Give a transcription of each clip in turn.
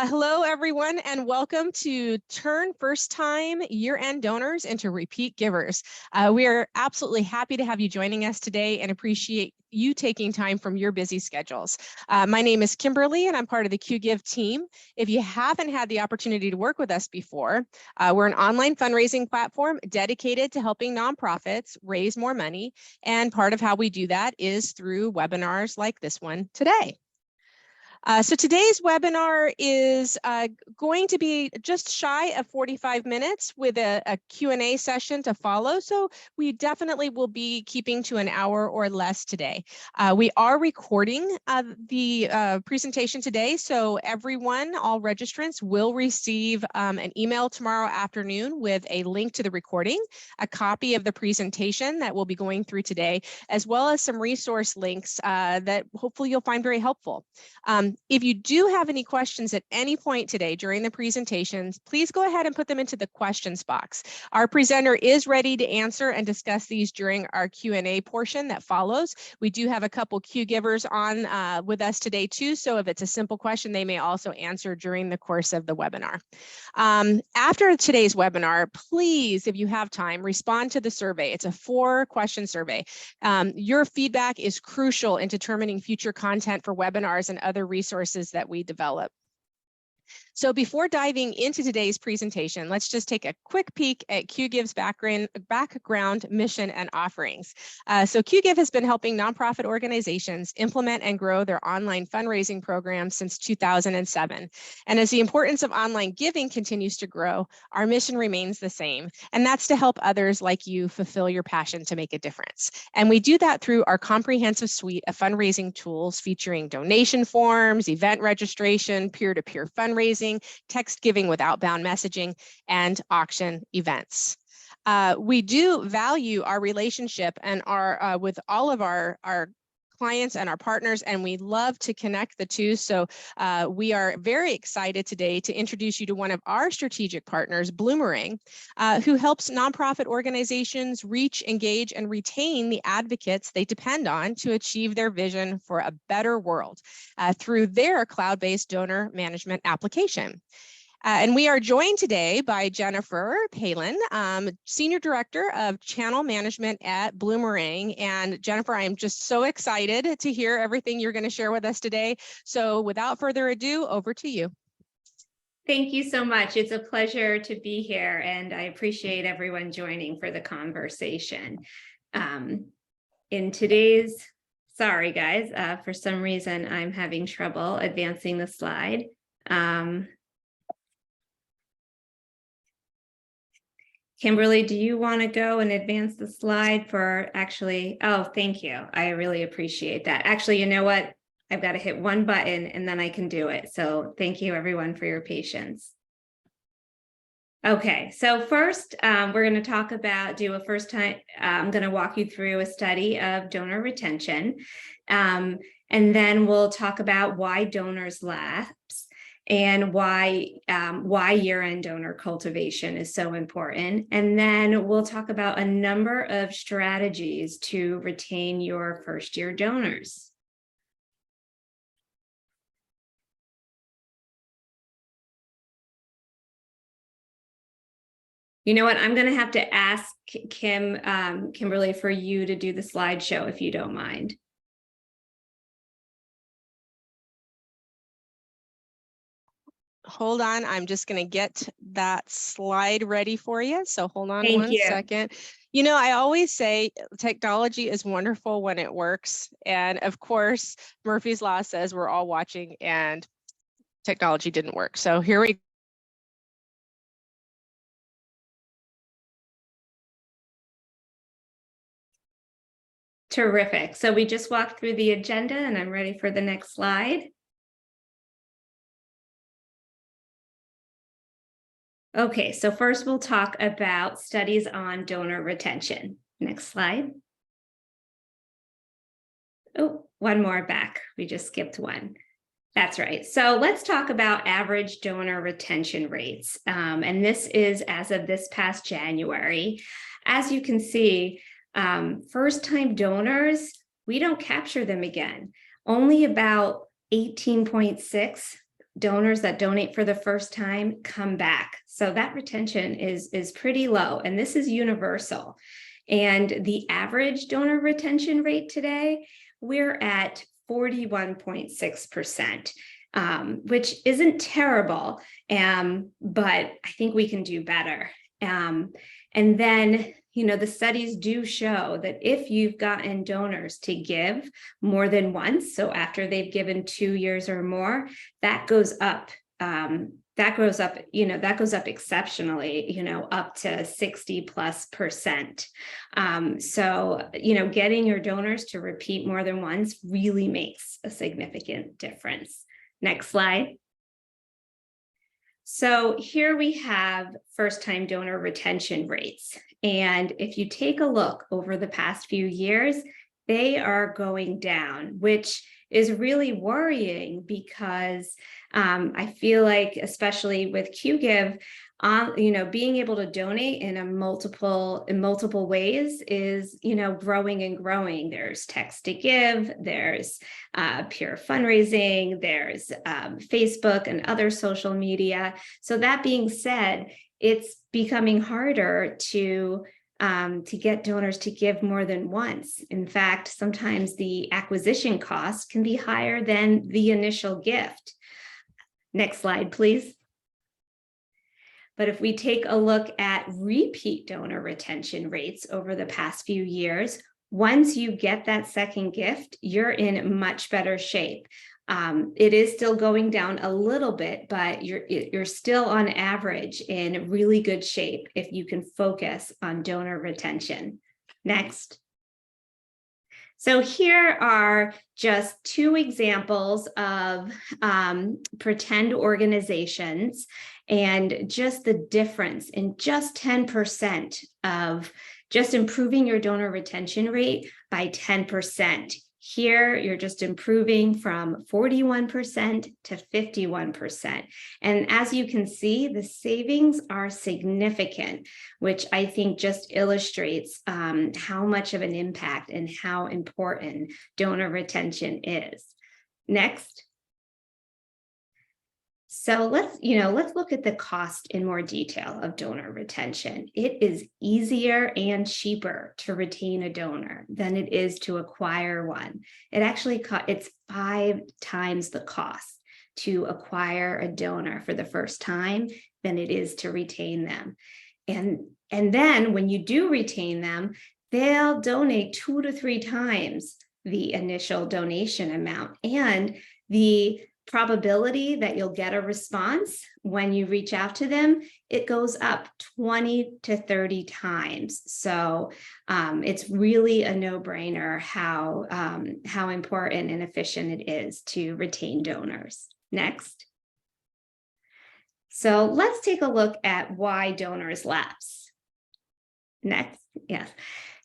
Hello, everyone, and welcome to Turn First-Time Year-End Donors into Repeat Givers. We are absolutely happy to have you joining us today and appreciate you taking time from your busy schedules. My name is Kimberly, and I'm part of the QGive team. If you haven't had the opportunity to work with us before, we're an online fundraising platform dedicated to helping nonprofits raise more money, and part of how we do that is through webinars like this one today. So today's webinar is going to be just shy of 45 minutes with a Q&A session to follow. So we definitely will be keeping to an hour or less today. We are recording the presentation today. So everyone, all registrants, will receive an email tomorrow afternoon with a link to the recording, a copy of the presentation that we'll be going through today, as well as some resource links that hopefully you'll find very helpful. If you do have any questions at any point today during the presentations, please go ahead and put them into the questions box. Our presenter is ready to answer and discuss these during our Q&A portion that follows. We do have a couple Q givers on with us today too, so if it's a simple question, they may also answer during the course of the webinar. After today's webinar, please, if you have time, respond to the survey. It's a 4-question survey. Your feedback is crucial in determining future content for webinars and other resources that we develop. So before diving into today's presentation, let's just take a quick peek at QGive's background, mission, and offerings. So QGive has been helping nonprofit organizations implement and grow their online fundraising programs since 2007. And as the importance of online giving continues to grow, our mission remains the same, and that's to help others like you fulfill your passion to make a difference. And we do that through our comprehensive suite of fundraising tools featuring donation forms, event registration, peer-to-peer fundraising, text giving with outbound messaging, and auction events. We do value our relationship and our with all of our clients and our partners, and we love to connect the two. So we are very excited today to introduce you to one of our strategic partners, Bloomerang, who helps nonprofit organizations reach, engage, and retain the advocates they depend on to achieve their vision for a better world through their cloud-based donor management application. And we are joined today by Jennifer Palin, Senior Director of Channel Management at Bloomerang. And Jennifer, I am just so excited to hear everything you're going to share with us today. So without further ado, over to you. Thank you so much. It's a pleasure to be here, and I appreciate everyone joining for the conversation. In today's, sorry guys, for some reason I'm having trouble advancing the slide. Kimberly, do you want to go and advance the slide for actually? Oh, thank you. I really appreciate that. Actually, you know what? I've got to hit one button and then I can do it. So thank you everyone for your patience. Okay, so first we're going to talk about, I'm going to walk you through a study of donor retention. And then we'll talk about why donors lapse, and why year-end donor cultivation is so important. And then we'll talk about a number of strategies to retain your first-year donors. You know what? I'm going to have to ask Kimberly, for you to do the slideshow if you don't mind. Hold on, I'm just going to get that slide ready for you. So hold on one second. You know, I always say technology is wonderful when it works. And of course, Murphy's Law says we're all watching and technology didn't work. So here we go. Terrific. So we just walked through the agenda and I'm ready for the next slide. Okay, so first we'll talk about studies on donor retention. Next slide. Oh, one more back. We just skipped one. That's right. So let's talk about average donor retention rates. And this is as of this past January. As you can see, first-time donors, we don't capture them again. Only about 18.6 donors that donate for the first time come back. So that retention is pretty low, and this is universal. And the average donor retention rate today, we're at 41.6%, which isn't terrible, but I think we can do better. And then, the studies do show that if you've gotten donors to give more than once, so after they've given 2 years or more, that goes up. That goes up exceptionally, up to 60+%. So, getting your donors to repeat more than once really makes a significant difference. Next slide. So here we have first-time donor retention rates. And if you take a look over the past few years, they are going down, which is really worrying because I feel like, especially with QGive, being able to donate in multiple ways is, growing and growing. There's text to give, there's peer fundraising, there's Facebook and other social media. So that being said, it's becoming harder to get donors to give more than once. In fact, sometimes the acquisition cost can be higher than the initial gift. Next slide, please. But if we take a look at repeat donor retention rates over the past few years, once you get that second gift, you're in much better shape. It is still going down a little bit, but you're still on average in really good shape if you can focus on donor retention. Next. So here are just 2 examples of pretend organizations, and just the difference in just 10% of just improving your donor retention rate by 10%. Here, you're just improving from 41% to 51%. And as you can see, the savings are significant, which I think just illustrates how much of an impact and how important donor retention is. Next. So let's look at the cost in more detail of donor retention. It is easier and cheaper to retain a donor than it is to acquire one. It actually it's 5 times the cost to acquire a donor for the first time than it is to retain them. And then when you do retain them, they'll donate 2 to 3 times the initial donation amount, and the probability that you'll get a response when you reach out to them, it goes up 20 to 30 times. So it's really a no-brainer how important and efficient it is to retain donors. Next. So let's take a look at why donors lapse. Next, yes.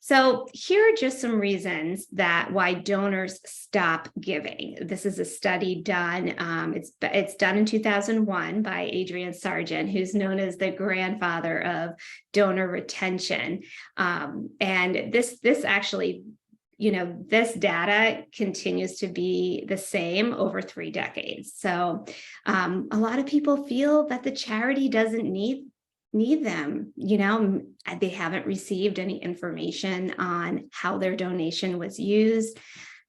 So here are just some reasons why donors stop giving. This is a study done, it's done in 2001 by Adrian Sargent, who's known as the grandfather of donor retention. And this actually, this data continues to be the same over 3 decades. So a lot of people feel that the charity doesn't need them. They haven't received any information on how their donation was used.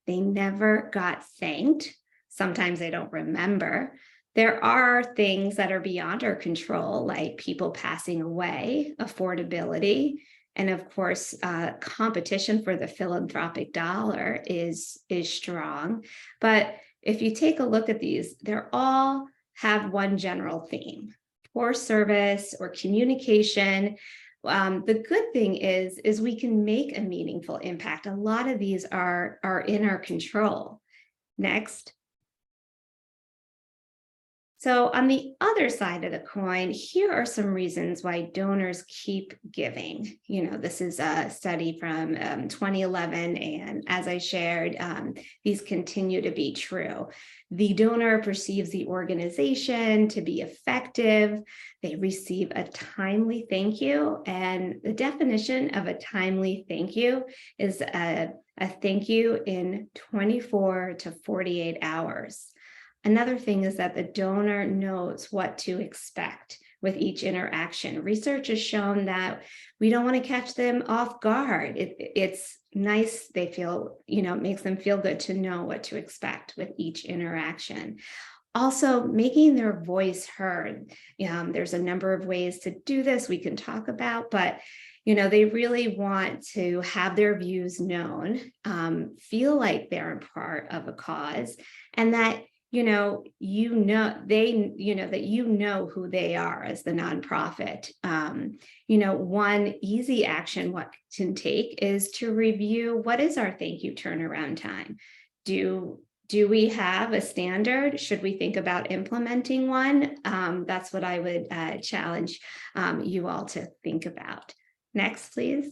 They never got thanked. Sometimes they don't remember. There are things that are beyond our control, like people passing away, affordability, and of course, competition for the philanthropic dollar is strong. But if you take a look at these, they're all have one general theme: poor service or communication. The good thing is we can make a meaningful impact. A lot of these are in our control. Next. So on the other side of the coin, here are some reasons why donors keep giving. This is a study from 2011, and as I shared, these continue to be true. The donor perceives the organization to be effective. They receive a timely thank you, and the definition of a timely thank you is a thank you in 24 to 48 hours. Another thing is that the donor knows what to expect with each interaction. Research has shown that we don't want to catch them off guard. It's nice. They feel, it makes them feel good to know what to expect with each interaction. Also, making their voice heard. There's a number of ways to do this we can talk about, but they really want to have their views known, feel like they're a part of a cause, and that that who they are as the nonprofit. One easy action what can take is to review what is our thank you turnaround time. Do we have a standard? Should we think about implementing one? That's what I would challenge you all to think about. Next, please.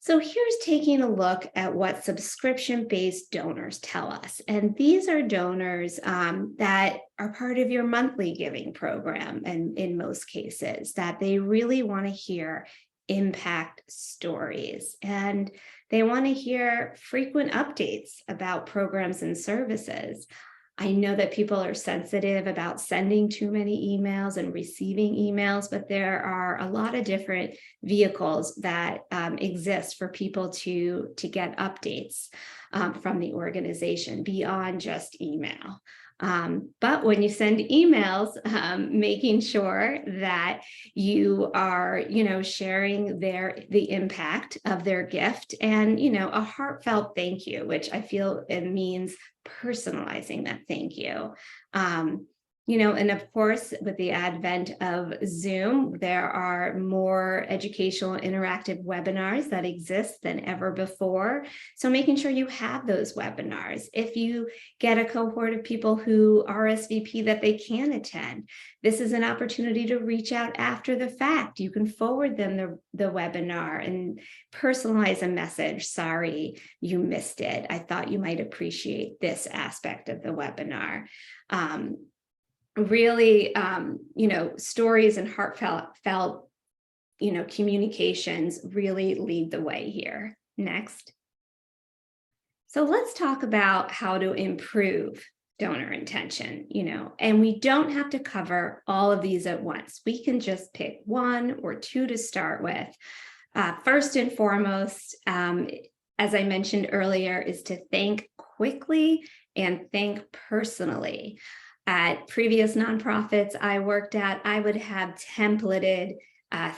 So here's taking a look at what subscription-based donors tell us. And these are donors that are part of your monthly giving program, and in most cases, that they really want to hear impact stories. And they want to hear frequent updates about programs and services. I know that people are sensitive about sending too many emails and receiving emails, but there are a lot of different vehicles that exist for people to get updates from the organization beyond just email. But when you send emails, making sure that you are, sharing the impact of their gift and, a heartfelt thank you, which I feel it means personalizing that thank you. And of course, with the advent of Zoom, there are more educational interactive webinars that exist than ever before. So making sure you have those webinars. If you get a cohort of people who RSVP that they can attend, this is an opportunity to reach out after the fact. You can forward them the webinar and personalize a message. Sorry, you missed it. I thought you might appreciate this aspect of the webinar. Really, stories and heartfelt, communications really lead the way here. Next. So let's talk about how to improve donor intention, and we don't have to cover all of these at once. We can just pick one or two to start with. First and foremost, as I mentioned earlier, is to thank quickly and thank personally. At previous nonprofits I worked at, I would have templated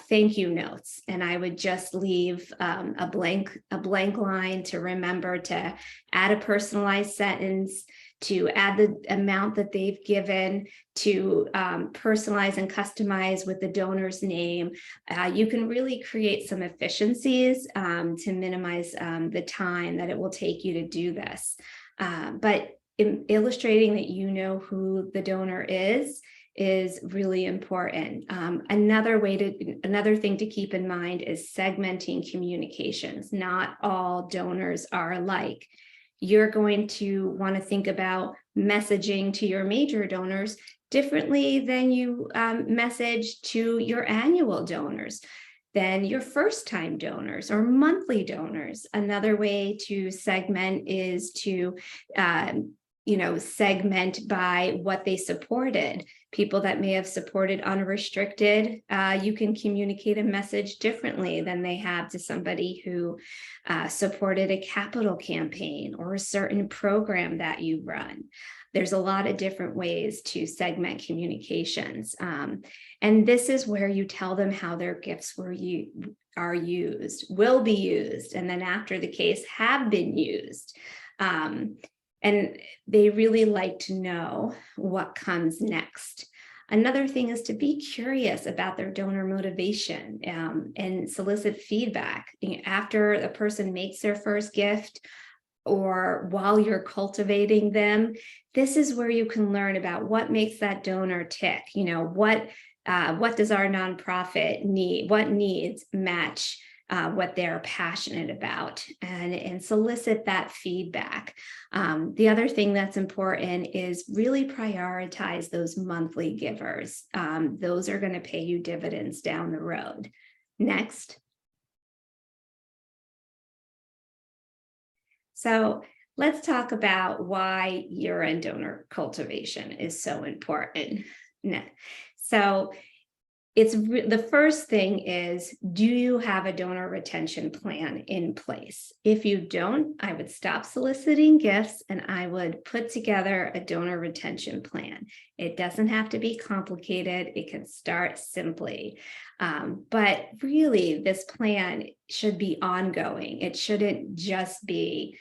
thank you notes, and I would just leave a blank line to remember to add a personalized sentence, to add the amount that they've given, to personalize and customize with the donor's name. You can really create some efficiencies to minimize the time that it will take you to do this. But illustrating that who the donor is really important. Another thing to keep in mind is segmenting communications. Not all donors are alike. You're going to want to think about messaging to your major donors differently than you message to your annual donors, than your first-time donors or monthly donors. Another way to segment is to segment by what they supported. People that may have supported unrestricted, you can communicate a message differently than they have to somebody who supported a capital campaign or a certain program that you run. There's a lot of different ways to segment communications. And this is where you tell them how their gifts will be used, and then after the case have been used. And they really like to know what comes next. Another thing is to be curious about their donor motivation and solicit feedback. After the person makes their first gift or while you're cultivating them, this is where you can learn about what makes that donor tick. What does our nonprofit need? What needs match what they're passionate about, and solicit that feedback. The other thing that's important is really prioritize those monthly givers. Those are going to pay you dividends down the road. Next. So let's talk about why year-end donor cultivation is so important. So the first thing is, do you have a donor retention plan in place? If you don't, I would stop soliciting gifts and I would put together a donor retention plan. It doesn't have to be complicated. It can start simply. But really, this plan should be ongoing. It shouldn't just be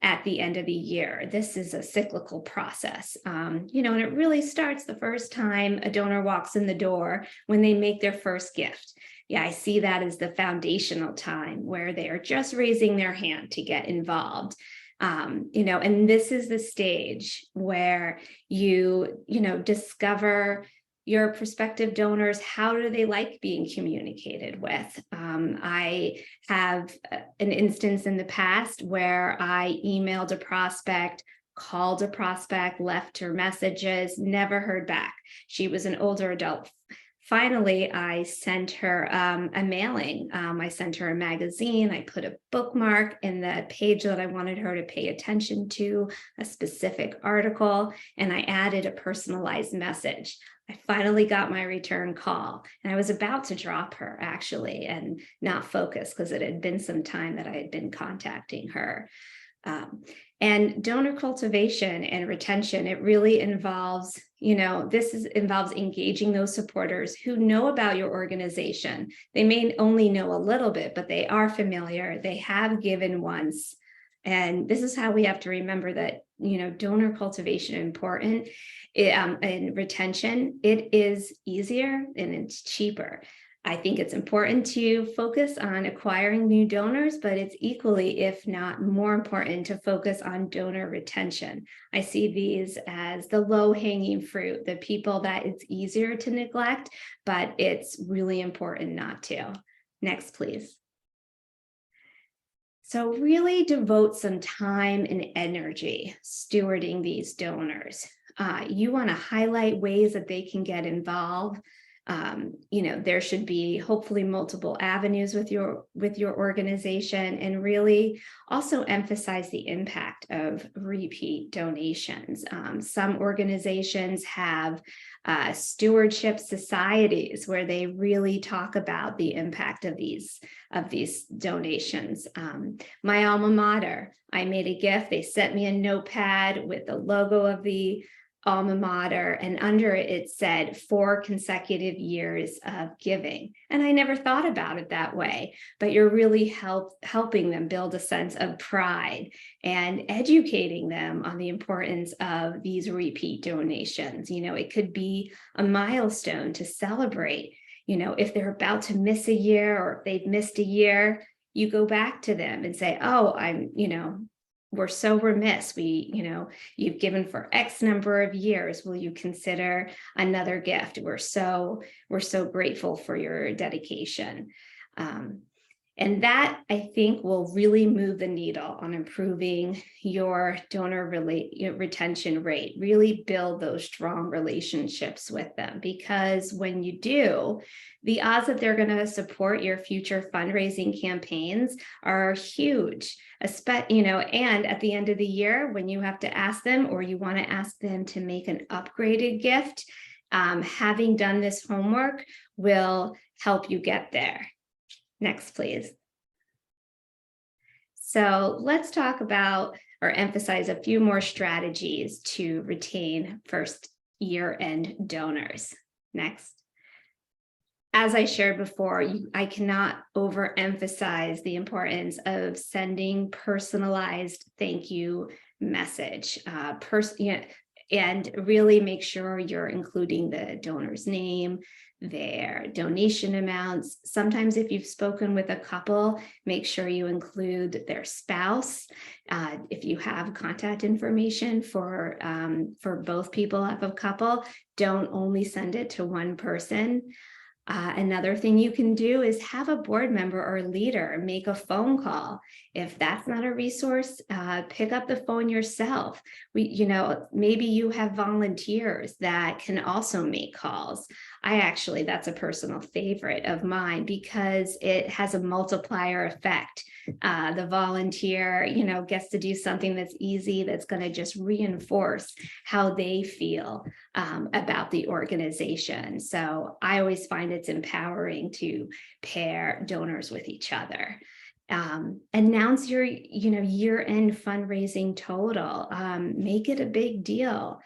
at the end of the year. This is a cyclical process, and it really starts the first time a donor walks in the door when they make their first gift. Yeah, I see that as the foundational time where they are just raising their hand to get involved. And this is the stage where you discover your prospective donors. How do they like being communicated with? I have an instance in the past where I emailed a prospect, called a prospect, left her messages, never heard back. She was an older adult. Finally, I sent her a mailing. I sent her a magazine. I put a bookmark in the page that I wanted her to pay attention to, a specific article, and I added a personalized message. I finally got my return call, and I was about to drop her actually and not focus because it had been some time that I had been contacting her. And donor cultivation and retention, it really involves, involves engaging those supporters who know about your organization. They may only know a little bit, but they are familiar. They have given once. And this is how we have to remember that, donor cultivation is important. And retention, it is easier and it's cheaper. I think it's important to focus on acquiring new donors, but it's equally, if not more important, to focus on donor retention. I see these as the low-hanging fruit, the people that it's easier to neglect, but it's really important not to. Next, please. So really devote some time and energy stewarding these donors. You want to highlight ways that they can get involved. There should be hopefully multiple avenues with your organization, and really also emphasize the impact of repeat donations. Some organizations have stewardship societies where they really talk about the impact of these donations. My alma mater, I made a gift. They sent me a notepad with the logo of the alma mater, and under it, it said 4 consecutive years of giving. And I never thought about it that way, but you're really helping them build a sense of pride and educating them on the importance of these repeat donations. It could be a milestone to celebrate. If they're about to miss a year, or if they've missed a year, you go back to them and say, oh, we're so remiss. You've given for X number of years. Will you consider another gift? We're so grateful for your dedication. And that, I think, will really move the needle on improving your donor retention rate. Really build those strong relationships with them, because when you do, the odds that they're going to support your future fundraising campaigns are huge. And at the end of the year, when you have to ask them, or you want to ask them to make an upgraded gift, having done this homework will help you get there. Next, please. So let's talk about or emphasize a few more strategies to retain first year-end donors. Next. As I shared before, I cannot overemphasize the importance of sending personalized thank you message. And really make sure you're including the donor's name, their donation amounts. Sometimes if you've spoken with a couple, make sure you include their spouse. If you have contact information for both people of a couple, don't only send it to one person. Another thing you can do is have a board member or leader make a phone call. If that's not a resource, pick up the phone yourself. Maybe you have volunteers that can also make calls. That's a personal favorite of mine because it has a multiplier effect. The volunteer, gets to do something that's easy, that's going to just reinforce how they feel about the organization. So I always find it's empowering to pair donors with each other. Announce your year-end fundraising total. Make it a big deal,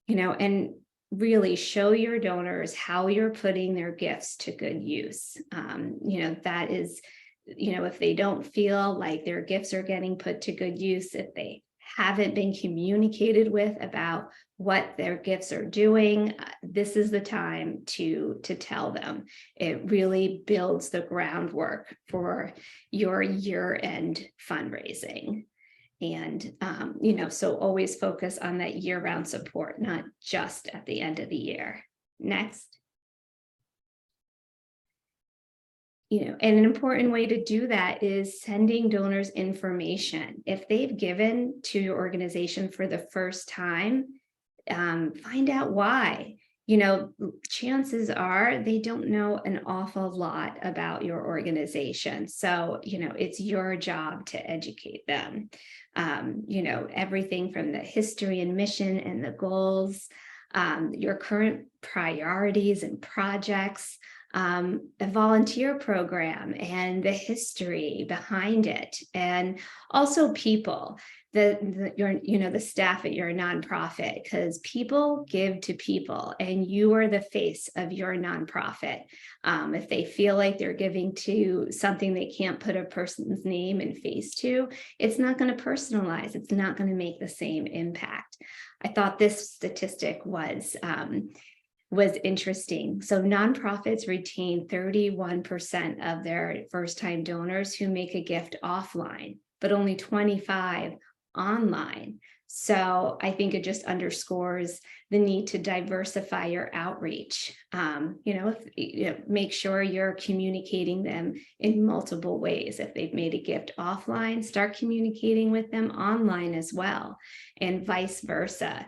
and really show your donors how you're putting their gifts to good use. That is, if they don't feel like their gifts are getting put to good use, if they haven't been communicated with about what their gifts are doing, this is the time to tell them. It really builds the groundwork for your year-end fundraising. And, so always focus on that year-round support, not just at the end of the year. Next. And an important way to do that is sending donors information. If they've given to your organization for the first time, find out why. Chances are they don't know an awful lot about your organization. So, it's your job to educate them. Everything from the history and mission and the goals, your current priorities and projects, a volunteer program and the history behind it, and also people, the staff at your nonprofit, because people give to people and you are the face of your nonprofit. If they feel like they're giving to something they can't put a person's name and face to, it's not going to personalize. It's not going to make the same impact. I thought this statistic was interesting. So nonprofits retain 31% of their first-time donors who make a gift offline, but only 25 online. So I think it just underscores the need to diversify your outreach. Make sure you're communicating them in multiple ways. If they've made a gift offline, start communicating with them online as well, and vice versa.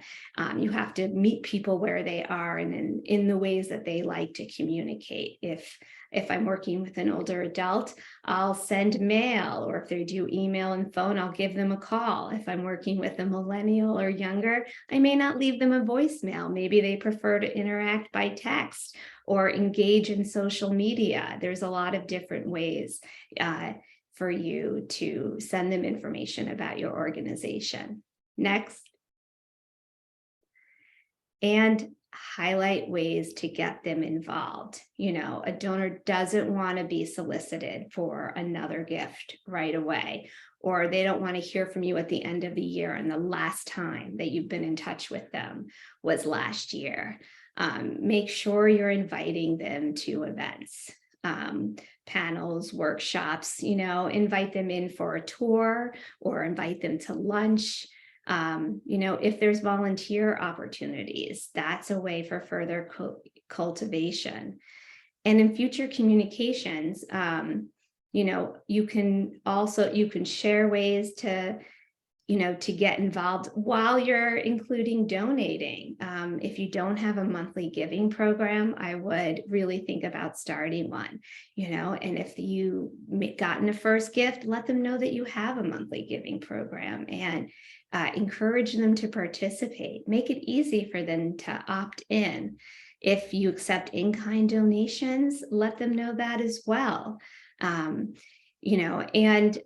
You have to meet people where they are and in the ways that they like to communicate. If I'm working with an older adult, I'll send mail, or if they do email and phone, I'll give them a call. If I'm working with a millennial or younger, I may not leave them a voicemail. Maybe they prefer to interact by text or engage in social media. There's a lot of different ways for you to send them information about your organization. Next. And highlight ways to get them involved. A donor doesn't want to be solicited for another gift right away, or they don't want to hear from you at the end of the year and the last time that you've been in touch with them was last year. Make sure you're inviting them to events, panels, workshops, invite them in for a tour or invite them to lunch. If there's volunteer opportunities, that's a way for further cultivation. And in future communications, you can share ways to get involved while you're including donating. If you don't have a monthly giving program, I would really think about starting one, and if you gotten a first gift, let them know that you have a monthly giving program and encourage them to participate. Make it easy for them to opt in. If you accept in-kind donations, let them know that as well. And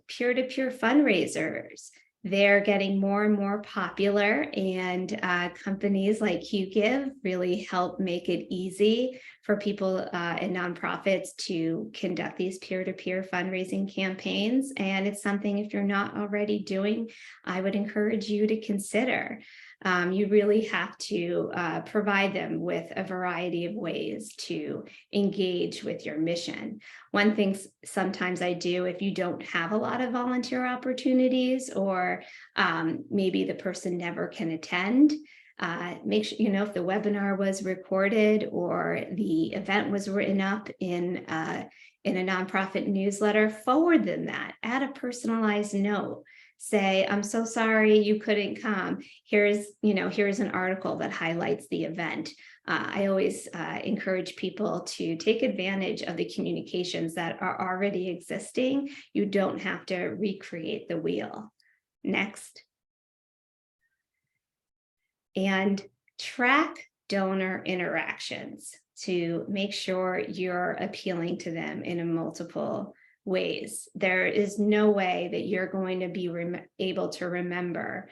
peer-to-peer fundraisers, they're getting more and more popular, and companies like QGive really help make it easy for people and nonprofits to conduct these peer-to-peer fundraising campaigns. And it's something, if you're not already doing, I would encourage you to consider. You really have to provide them with a variety of ways to engage with your mission. One thing sometimes I do, if you don't have a lot of volunteer opportunities, or maybe the person never can attend, make sure, if the webinar was recorded or the event was written up in a nonprofit newsletter, forward them that, add a personalized note. Say, I'm so sorry you couldn't come. Here's an article that highlights the event. I always encourage people to take advantage of the communications that are already existing. You don't have to recreate the wheel. Next. And track donor interactions to make sure you're appealing to them in a multiple ways. There is no way that you're going to be able to remember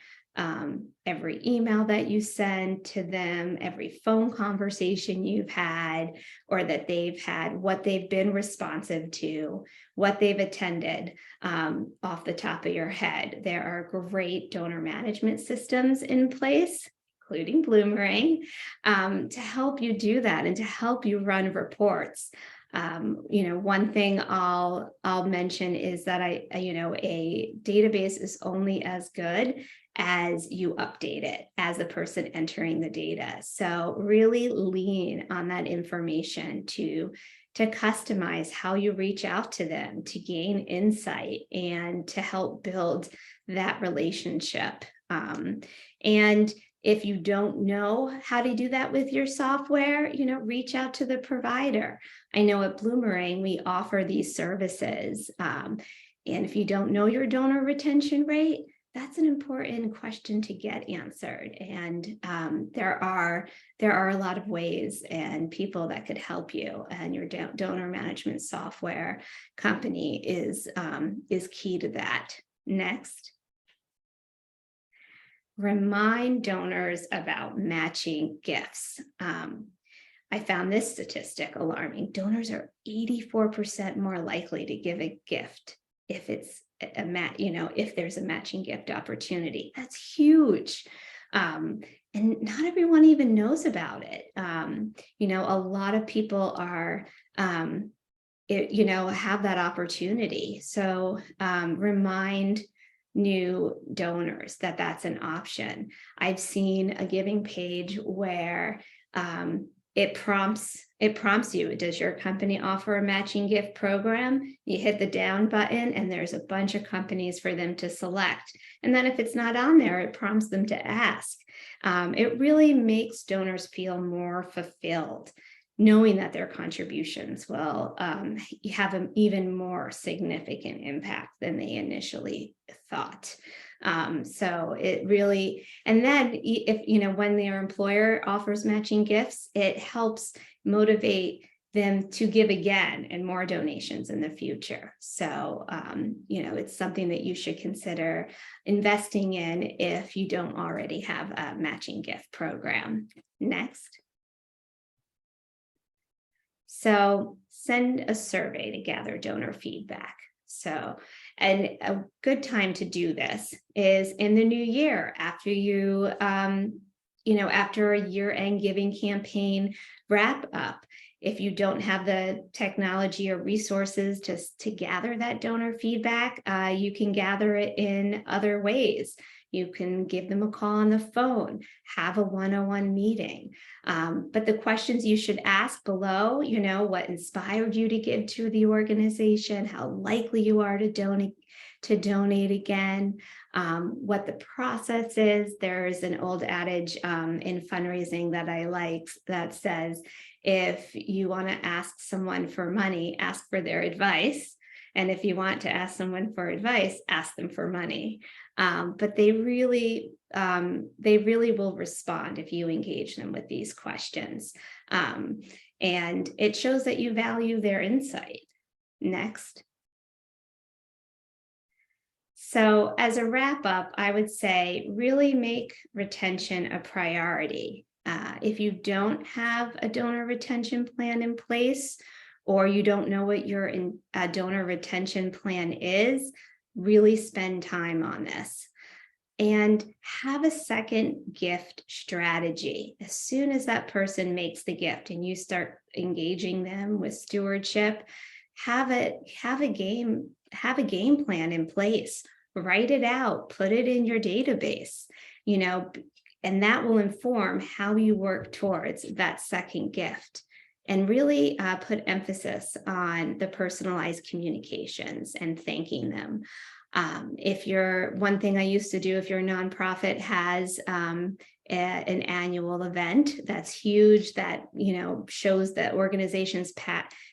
every email that you send to them, every phone conversation you've had, or that they've had, what they've been responsive to, what they've attended off the top of your head. There are great donor management systems in place, including Bloomerang, to help you do that and to help you run reports. One thing I'll mention is that a database is only as good as you update it as the person entering the data. So really lean on that information to customize how you reach out to them, to gain insight and to help build that relationship. And if you don't know how to do that with your software, reach out to the provider. I know at Bloomerang, we offer these services. And if you don't know your donor retention rate, that's an important question to get answered. And there are a lot of ways and people that could help you. And your donor management software company is key to that. Next. Remind donors about matching gifts. I found this statistic alarming. Donors are 84% more likely to give a gift if it's if there's a matching gift opportunity. That's huge. And not everyone even knows about it. A lot of people are, have that opportunity. So remind new donors that that's an option. I've seen a giving page where it prompts you, does your company offer a matching gift program? You hit the down button and there's a bunch of companies for them to select. And then if it's not on there, it prompts them to ask. It really makes donors feel more fulfilled, knowing that their contributions will have an even more significant impact than they initially thought. So it really, and then if, when their employer offers matching gifts, it helps motivate them to give again and more donations in the future. So, it's something that you should consider investing in if you don't already have a matching gift program. Next. So send a survey to gather donor feedback. So, and a good time to do this is in the new year after you, after a year-end giving campaign wrap up. If you don't have the technology or resources to gather that donor feedback, you can gather it in other ways. You can give them a call on the phone, have a one-on-one meeting. But the questions you should ask below, what inspired you to give to the organization, how likely you are to donate again, what the process is. There's an old adage in fundraising that I like that says, if you want to ask someone for money, ask for their advice. And if you want to ask someone for advice, ask them for money. But they really will respond if you engage them with these questions. And it shows that you value their insight. Next. So as a wrap up, I would say really make retention a priority. If you don't have a donor retention plan in place, or you don't know what your donor retention plan is, really spend time on this. And have a second gift strategy. As soon as that person makes the gift and you start engaging them with stewardship, have a game plan in place. Write it out, put it in your database, and that will inform how you work towards that second gift. And really put emphasis on the personalized communications and thanking them. One thing I used to do, if your nonprofit has an annual event that's huge, that, shows the organization's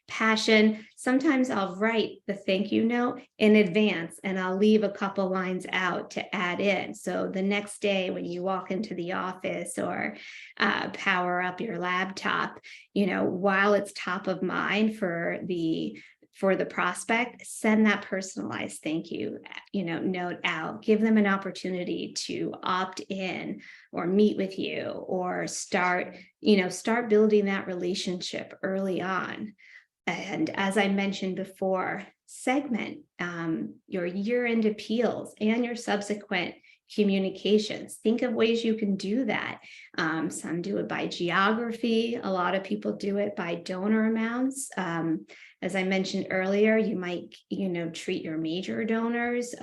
passion, sometimes I'll write the thank you note in advance and I'll leave a couple lines out to add in. So the next day when you walk into the office or power up your laptop, while it's top of mind for the prospect, send that personalized thank you, note out. Give them an opportunity to opt in or meet with you, or start building that relationship early on. And as I mentioned before, segment your year-end appeals and your subsequent communications. Think of ways you can do that. Some do it by geography. A lot of people do it by donor amounts. As I mentioned earlier, you might, treat your major donors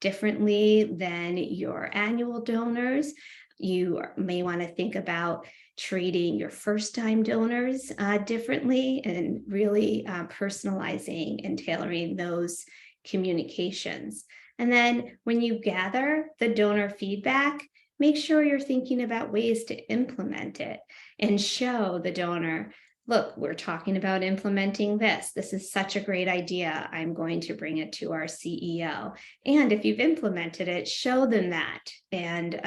differently than your annual donors. You may want to think about treating your first-time donors differently, and really personalizing and tailoring those communications. And then when you gather the donor feedback, make sure you're thinking about ways to implement it and show the donor, look, we're talking about implementing this. This is such a great idea. I'm going to bring it to our CEO. And if you've implemented it, show them that. And,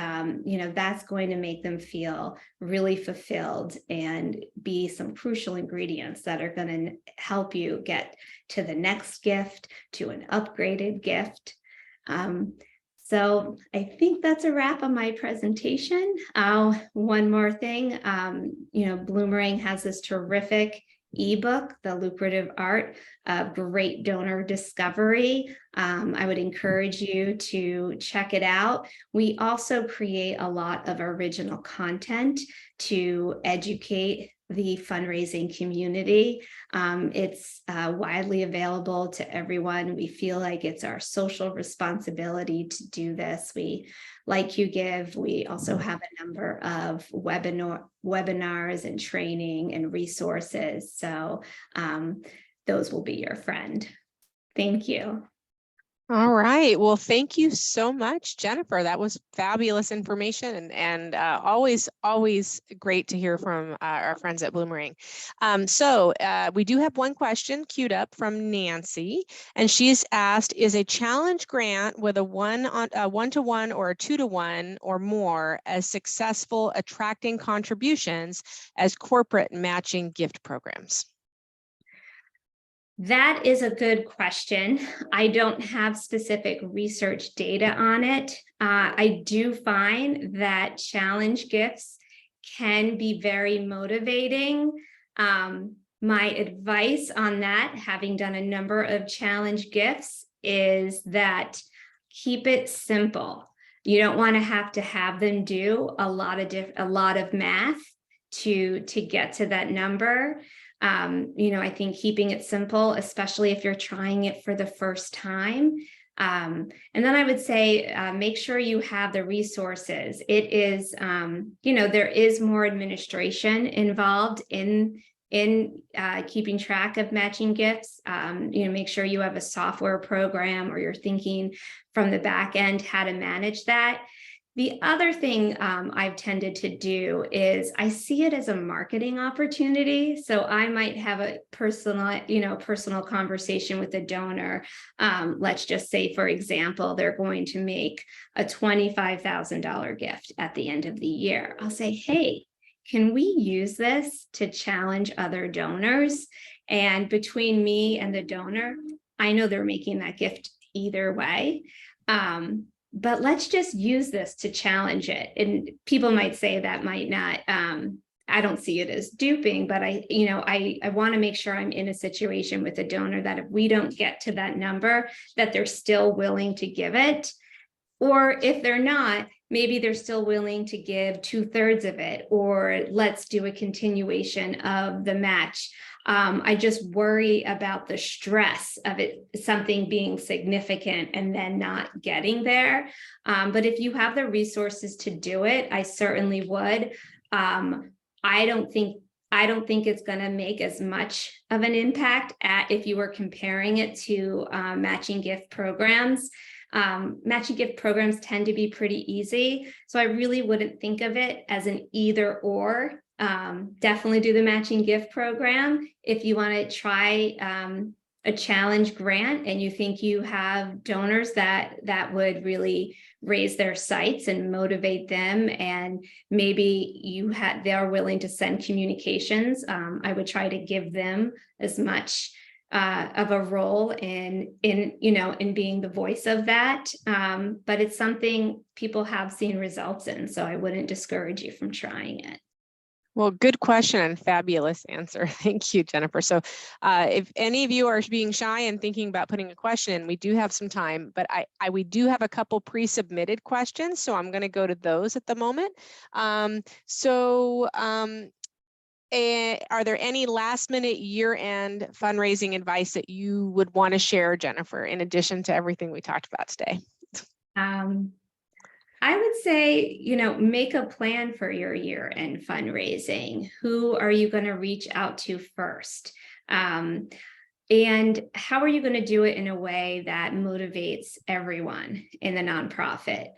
that's going to make them feel really fulfilled and be some crucial ingredients that are going to help you get to the next gift, to an upgraded gift. So I think that's a wrap on my presentation. One more thing, Bloomerang has this terrific ebook, The Lucrative Art of Great Donor Discovery. I would encourage you to check it out. We also create a lot of original content to educate the fundraising community. It's widely available to everyone. We feel like it's our social responsibility to do this. We like you give. We also have a number of webinars and training and resources. So those will be your friend. Thank you. All right. Well, thank you so much, Jennifer. That was fabulous information, and always great to hear from our friends at Bloomerang. So we do have one question queued up from Nancy, and she's asked, is a challenge grant with a 1-to-1 or a 2-to-1 or more as successful attracting contributions as corporate matching gift programs? That is a good question. I don't have specific research data on it. I do find that challenge gifts can be very motivating. My advice on that, having done a number of challenge gifts, is that keep it simple. You don't want to have them do a lot of math to get to that number. I think keeping it simple, especially if you're trying it for the first time. And then I would say, make sure you have the resources. It is, there is more administration involved in keeping track of matching gifts. Make sure you have a software program, or you're thinking from the back end how to manage that. The other thing I've tended to do is I see it as a marketing opportunity. So I might have a personal conversation with a donor. Let's just say, for example, they're going to make a $25,000 gift at the end of the year. I'll say, hey, can we use this to challenge other donors? And between me and the donor, I know they're making that gift either way. But let's just use this to challenge it. And people might say that might not, I don't see it as duping, but I want to make sure I'm in a situation with a donor that if we don't get to that number, that they're still willing to give it. Or if they're not, maybe they're still willing to give 2/3 of it, or let's do a continuation of the match. I just worry about the stress of something being significant and then not getting there. But if you have the resources to do it, I certainly would. I don't think it's going to make as much of an impact if you were comparing it to matching gift programs. Matching gift programs tend to be pretty easy. So I really wouldn't think of it as an either or. Definitely do the matching gift program. If you want to try a challenge grant and you think you have donors that would really raise their sights and motivate them, and maybe they're willing to send communications, I would try to give them as much of a role in being the voice of that. But it's something people have seen results in, so I wouldn't discourage you from trying it. Well, good question and fabulous answer. Thank you, Jennifer. So if any of you are being shy and thinking about putting a question in, we do have some time, but we do have a couple pre-submitted questions, so I'm going to go to those at the moment. Are there any last minute year-end fundraising advice that you would want to share, Jennifer, in addition to everything we talked about today? I would say, make a plan for your year-end fundraising. Who are you going to reach out to first? And how are you going to do it in a way that motivates everyone in the nonprofit?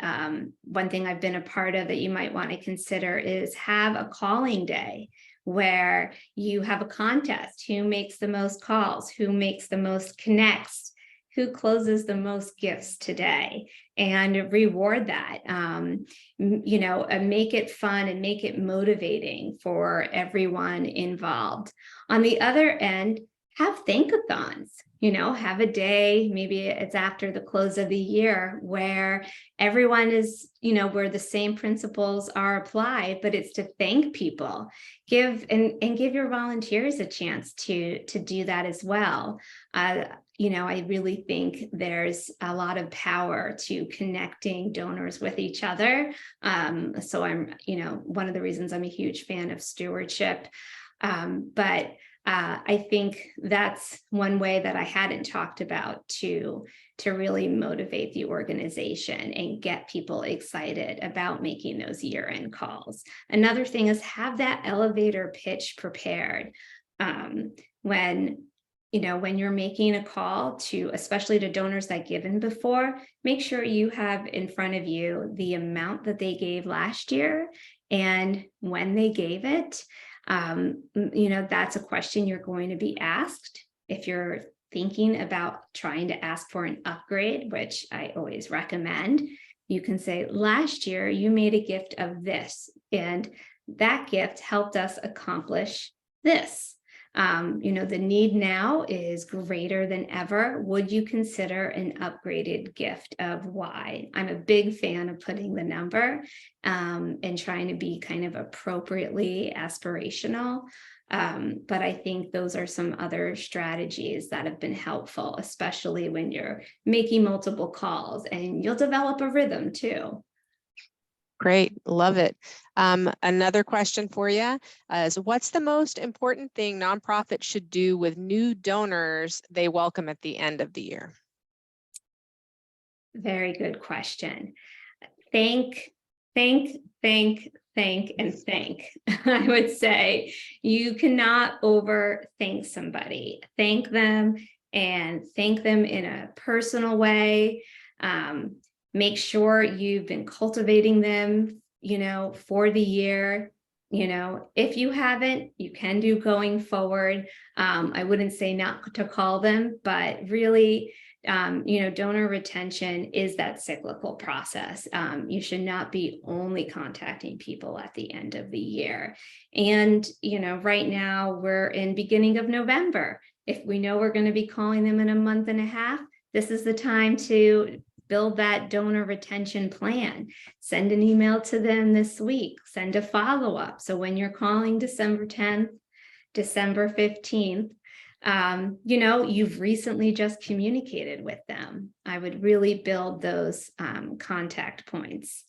One thing I've been a part of that you might want to consider is have a calling day where you have a contest. Who makes the most calls? Who makes the most connects? Who closes the most gifts today? And reward that, and make it fun and make it motivating for everyone involved. On the other end, have thankathons, have a day, maybe it's after the close of the year, where everyone is, where the same principles are applied, but it's to thank people. Give your volunteers a chance to do that as well. I really think there's a lot of power to connecting donors with each other. So I'm, one of the reasons I'm a huge fan of stewardship. But I think that's one way that I hadn't talked about to really motivate the organization and get people excited about making those year-end calls. Another thing is have that elevator pitch prepared. When you're making a call to, especially to donors that given before, make sure you have in front of you the amount that they gave last year and when they gave it. That's a question you're going to be asked. If you're thinking about trying to ask for an upgrade, which I always recommend, you can say, last year you made a gift of this, and that gift helped us accomplish this. The need now is greater than ever. Would you consider an upgraded gift of Y? I'm a big fan of putting the number and trying to be kind of appropriately aspirational. But I think those are some other strategies that have been helpful, especially when you're making multiple calls, and you'll develop a rhythm too. Great, love it. Another question for you is, what's the most important thing nonprofits should do with new donors they welcome at the end of the year? Very good question. Thank, and thank. I would say you cannot overthank somebody. Thank them, and thank them in a personal way. Make sure you've been cultivating them, for the year. If you haven't, you can do going forward. I wouldn't say not to call them, but really, donor retention is that cyclical process. You should not be only contacting people at the end of the year. And, right now we're in beginning of November. If we know we're going to be calling them in a month and a half, this is the time to build that donor retention plan. Send an email to them this week, send a follow-up. So when you're calling December 10th, December 15th, you've recently just communicated with them. I would really build those contact points.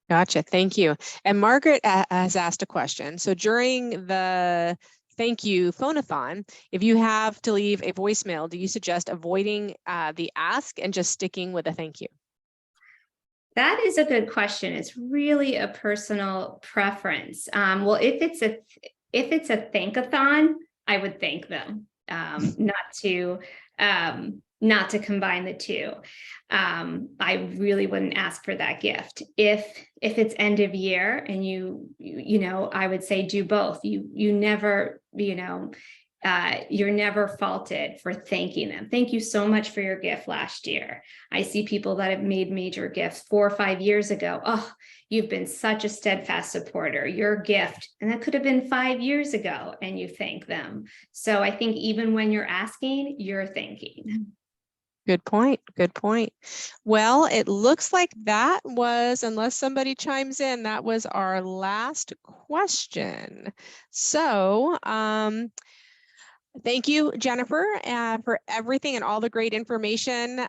Gotcha, thank you. And Margaret has asked a question. So during the thank you phone-a-thon, if you have to leave a voicemail, do you suggest avoiding the ask and just sticking with a thank you? That is a good question. It's really a personal preference. Well, if it's a thank-a-thon, I would thank them, not to not to combine the two. I really wouldn't ask for that gift. If it's end of year and you know, I would say do both. You never, you know, you're never faulted for thanking them. Thank you so much for your gift last year. I see people that have made major gifts 4 or 5 years ago. Oh, you've been such a steadfast supporter. Your gift, and that could have been 5 years ago, and you thank them. So I think even when you're asking, you're thanking. Good point. Good point. Well, it looks like that was, unless somebody chimes in, that was our last question. So, thank you, Jennifer, for everything and all the great information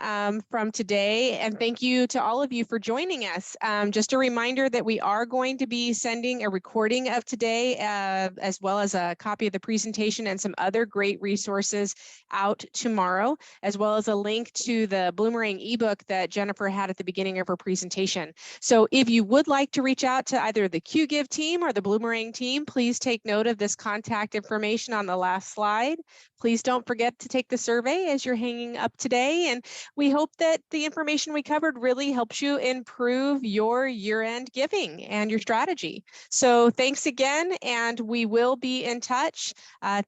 from today. And thank you to all of you for joining us. Just a reminder that we are going to be sending a recording of today, as well as a copy of the presentation and some other great resources out tomorrow, as well as a link to the Bloomerang ebook that Jennifer had at the beginning of her presentation. So if you would like to reach out to either the QGIve team or the Bloomerang team, please take note of this contact information on the last slide. Please don't forget to take the survey as you're hanging up today. And we hope that the information we covered really helps you improve your year-end giving and your strategy. So thanks again, and we will be in touch.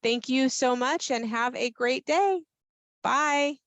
Thank you so much and have a great day. Bye.